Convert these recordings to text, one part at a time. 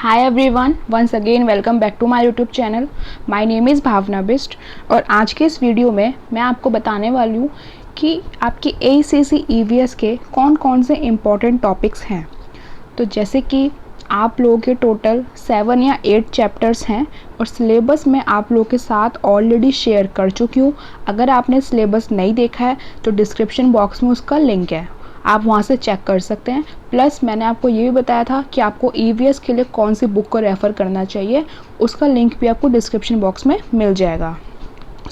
Hi everyone, once again welcome back to my YouTube channel. My name is भावना बिस्ट और आज के इस video में मैं आपको बताने वाली हूँ कि आपके ACC EVS के कौन कौन से इम्पॉर्टेंट टॉपिक्स हैं। तो जैसे कि आप लोगों के टोटल 7 या 8 चैप्टर्स हैं और सिलेबस मैं आप लोगों के साथ ऑलरेडी शेयर कर चुकी हूँ। अगर आपने सिलेबस नहीं देखा है तो डिस्क्रिप्शन बॉक्स में उसका लिंक है, आप वहाँ से चेक कर सकते हैं। प्लस मैंने आपको ये भी बताया था कि आपको EVS के लिए कौन सी बुक को रेफ़र करना चाहिए, उसका लिंक भी आपको डिस्क्रिप्शन बॉक्स में मिल जाएगा।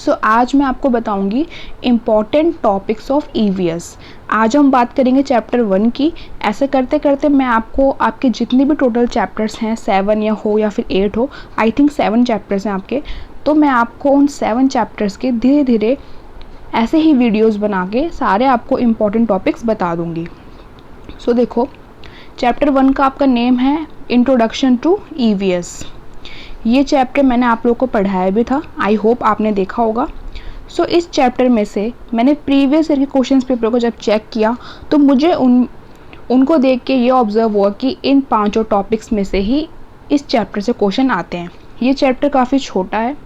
सो आज मैं आपको बताऊंगी इम्पॉर्टेंट टॉपिक्स ऑफ EVS। आज हम बात करेंगे चैप्टर 1 की। ऐसे करते करते मैं आपको आपके जितने भी टोटल चैप्टर्स हैं 7 या हो या फिर 8 हो, आई थिंक 7 चैप्टर्स हैं आपके, तो मैं आपको उन 7 चैप्टर्स के धीरे धीरे ऐसे ही वीडियोस बना के सारे आपको इम्पॉर्टेंट टॉपिक्स बता दूंगी। सो देखो, चैप्टर 1 का आपका नेम है इंट्रोडक्शन टू EVS। ये चैप्टर मैंने आप लोगों को पढ़ाया भी था, आई होप आपने देखा होगा। सो इस चैप्टर में से मैंने प्रीवियस ईयर के क्वेश्चन पेपर को जब चेक किया तो मुझे उनको देख के ये ऑब्ज़र्व हुआ कि इन 5 टॉपिक्स में से ही इस चैप्टर से क्वेश्चन आते हैं। ये चैप्टर काफ़ी छोटा है,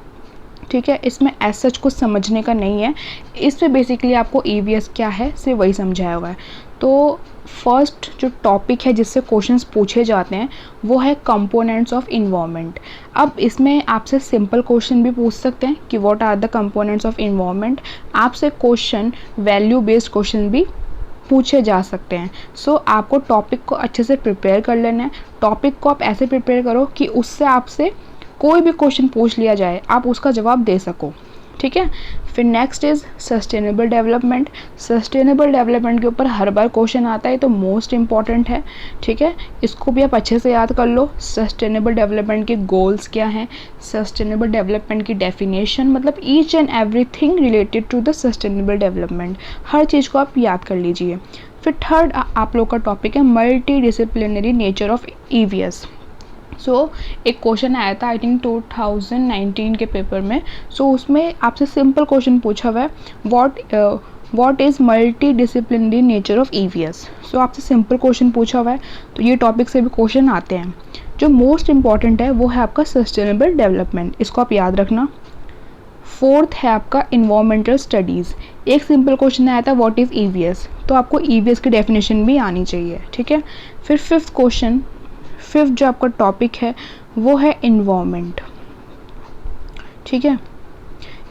ठीक है, इसमें एज सच कुछ समझने का नहीं है। इसमें बेसिकली आपको EVS क्या है सिर्फ वही समझाया हुआ है। तो फर्स्ट जो टॉपिक है जिससे क्वेश्चंस पूछे जाते हैं वो है कंपोनेंट्स ऑफ इन्वायरमेंट। अब इसमें आपसे सिंपल क्वेश्चन भी पूछ सकते हैं कि what are the components of environment. आपसे क्वेश्चन वैल्यू बेस्ड क्वेश्चन भी पूछे जा सकते हैं। सो आपको टॉपिक को अच्छे से प्रिपेयर कर लेना है। टॉपिक को आप ऐसे प्रिपेयर करो कि उससे आपसे कोई भी क्वेश्चन पूछ लिया जाए आप उसका जवाब दे सको, ठीक है। फिर next is sustainable development. Sustainable development के ऊपर हर बार क्वेश्चन आता है, तो मोस्ट इम्पॉर्टेंट है, ठीक है। इसको भी आप अच्छे से याद कर लो। सस्टेनेबल डेवलपमेंट के गोल्स क्या हैं, सस्टेनेबल डेवलपमेंट की डेफिनेशन, मतलब each and everything related to the sustainable development, हर चीज़ को आप याद कर लीजिए। फिर थर्ड आप लोग का टॉपिक है multi disciplinary nature of EVS। एक क्वेश्चन आया था आई थिंक 2019 के पेपर में। उसमें आपसे सिंपल क्वेश्चन पूछा हुआ है what is multi disciplinary nature of EVS। आपसे सिंपल क्वेश्चन पूछा हुआ है, तो ये टॉपिक से भी क्वेश्चन आते हैं। जो मोस्ट इम्पॉर्टेंट है वो है आपका सस्टेनेबल डेवलपमेंट, इसको आप याद रखना। फोर्थ है आपका इन्वायरमेंटल स्टडीज़। एक सिंपल क्वेश्चन आया था व्हाट इज़ EVS, तो आपको EVS की डेफिनेशन भी आनी चाहिए, ठीक है। फिर फिफ्थ जो आपका टॉपिक है वो है इन्वायरमेंट, ठीक है,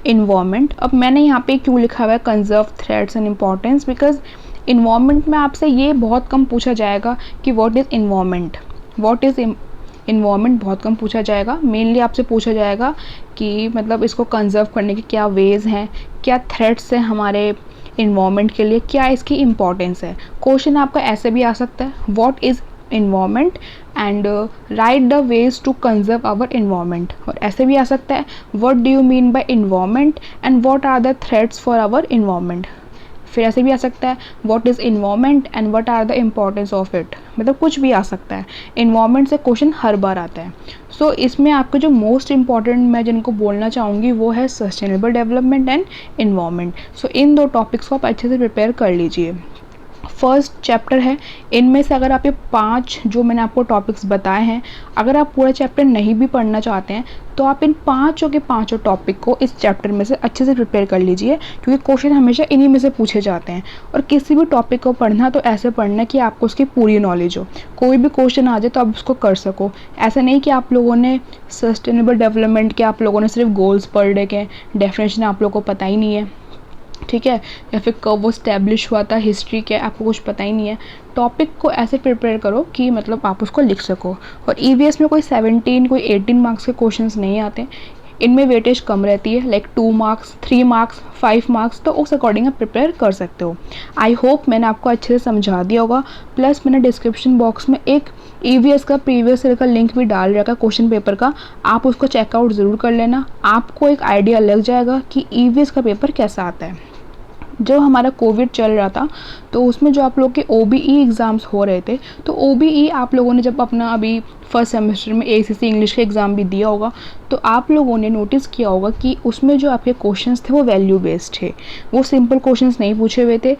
इन्वायरमेंट। अब मैंने यहाँ पे क्यों लिखा हुआ है conserve threads and importance, because environment में आपसे ये बहुत कम पूछा जाएगा कि व्हाट इज़ इन्वायरमेंट, इन्वायरमेंट बहुत कम पूछा जाएगा। मेनली आपसे पूछा जाएगा कि मतलब इसको कंजर्व करने के क्या वेज़ हैं, क्या थ्रेड्स हैं हमारे इन्वायरमेंट के लिए, क्या इसकी इम्पॉर्टेंस है। क्वेश्चन आपका ऐसे भी आ सकता है what is environment and write the ways to conserve our environment, और ऐसे भी आ सकता है what do you mean by environment and what are the threats for our environment। फिर ऐसे भी आ सकता है what is environment and what are the importance of it, मतलब कुछ भी आ सकता है। environment से क्वेश्चन हर बार आता है। इसमें आपको जो मोस्ट इम्पॉर्टेंट मैं जिनको बोलना चाहूँगी वो है sustainable development and environment. In 2 topics को आप अच्छे से प्रिपेयर कर लीजिए। फर्स्ट चैप्टर है, इनमें से अगर आप ये 5 जो मैंने आपको टॉपिक्स बताए हैं, अगर आप पूरा चैप्टर नहीं भी पढ़ना चाहते हैं तो आप इन 5 के 5 टॉपिक को इस चैप्टर में से अच्छे से प्रिपेयर कर लीजिए, क्योंकि क्वेश्चन हमेशा इन्हीं में से पूछे जाते हैं। और किसी भी टॉपिक को पढ़ना तो ऐसे पढ़ना कि आपको उसकी पूरी नॉलेज हो, कोई भी क्वेश्चन आ जाए तो आप उसको कर सको। ऐसा नहीं कि आप लोगों ने सस्टेनेबल डेवलपमेंट के आप लोगों ने सिर्फ गोल्स पढ़ रखे, डेफिनेशन आप लोगों को पता ही नहीं है, ठीक है, या फिर कब वो स्टैब्लिश हुआ था, हिस्ट्री क्या आपको कुछ पता ही नहीं है। टॉपिक को ऐसे प्रिपेयर करो कि मतलब आप उसको लिख सको। और EVS में कोई 17 कोई 18 मार्क्स के क्वेश्चंस नहीं आते, इनमें वेटेज कम रहती है, लाइक 2 मार्क्स 3 मार्क्स 5 मार्क्स, तो उस अकॉर्डिंग आप प्रिपेयर कर सकते हो। आई होप मैंने आपको अच्छे से समझा दिया होगा। प्लस मैंने डिस्क्रिप्शन बॉक्स में एक EVS का प्रीवियस ईयर का लिंक भी डाल रखा है क्वेश्चन पेपर का, आप उसको चेकआउट ज़रूर कर लेना, आपको एक आइडिया लग जाएगा कि EVS का पेपर कैसा आता है। जो हमारा कोविड चल रहा था तो उसमें जो आप लोग के OBE एग्ज़ाम्स हो रहे थे, तो OBE आप लोगों ने जब अपना अभी फर्स्ट सेमेस्टर में ACC इंग्लिश का एग्ज़ाम भी दिया होगा तो आप लोगों ने नोटिस किया होगा कि उसमें जो आपके क्वेश्चंस थे वो वैल्यू बेस्ड थे, वो सिंपल क्वेश्चंस नहीं पूछे हुए थे।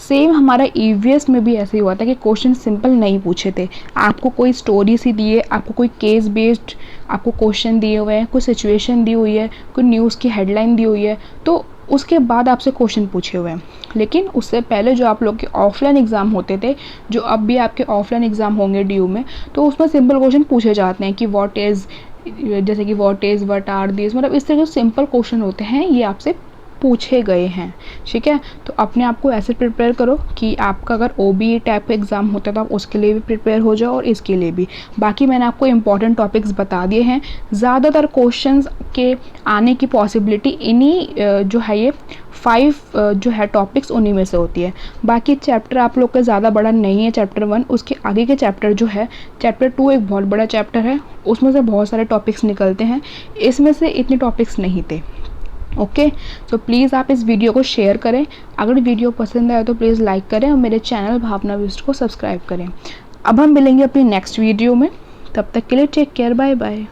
सेम हमारा ईवीएस में भी ऐसे ही हुआ था कि क्वेश्चन सिंपल नहीं पूछे थे। आपको कोई स्टोरी सी दी है, आपको कोई केस बेस्ड आपको क्वेश्चन दिए हुए हैं, कोई सिचुएशन दी हुई है, कोई न्यूज़ की हेडलाइन दी हुई है, तो उसके बाद आपसे क्वेश्चन पूछे हुए हैं। लेकिन उससे पहले जो आप लोग के ऑफलाइन एग्ज़ाम होते थे, जो अब भी आपके ऑफलाइन एग्ज़ाम होंगे DU में, तो उसमें सिंपल क्वेश्चन पूछे जाते हैं कि व्हाट इज़, जैसे कि what is, what are this, मतलब इस तरह के सिंपल क्वेश्चन होते हैं, ये आपसे पूछे गए हैं। ठीक है, तो अपने आप को ऐसे प्रिपेयर करो कि आपका अगर OBE टाइप का एग्ज़ाम होता है तो आप उसके लिए भी प्रिपेयर हो जाओ और इसके लिए भी। बाकी मैंने आपको इंपॉर्टेंट टॉपिक्स बता दिए हैं। ज़्यादातर क्वेश्चंस के आने की पॉसिबिलिटी इन्हीं जो है ये 5 जो है टॉपिक्स उन्हीं में से होती है। बाकी चैप्टर आप लोग का ज़्यादा बड़ा नहीं है, चैप्टर 1, उसके आगे के चैप्टर जो है चैप्टर 2 एक बहुत बड़ा चैप्टर है, उसमें से बहुत सारे टॉपिक्स निकलते हैं, इसमें से इतने टॉपिक्स नहीं थे। ओके, तो प्लीज़ आप इस वीडियो को शेयर करें। अगर वीडियो पसंद आए तो प्लीज़ लाइक करें और मेरे चैनल भावना बिस्ट को सब्सक्राइब करें। अब हम मिलेंगे अपनी नेक्स्ट वीडियो में, तब तक के लिए टेक केयर, बाय बाय।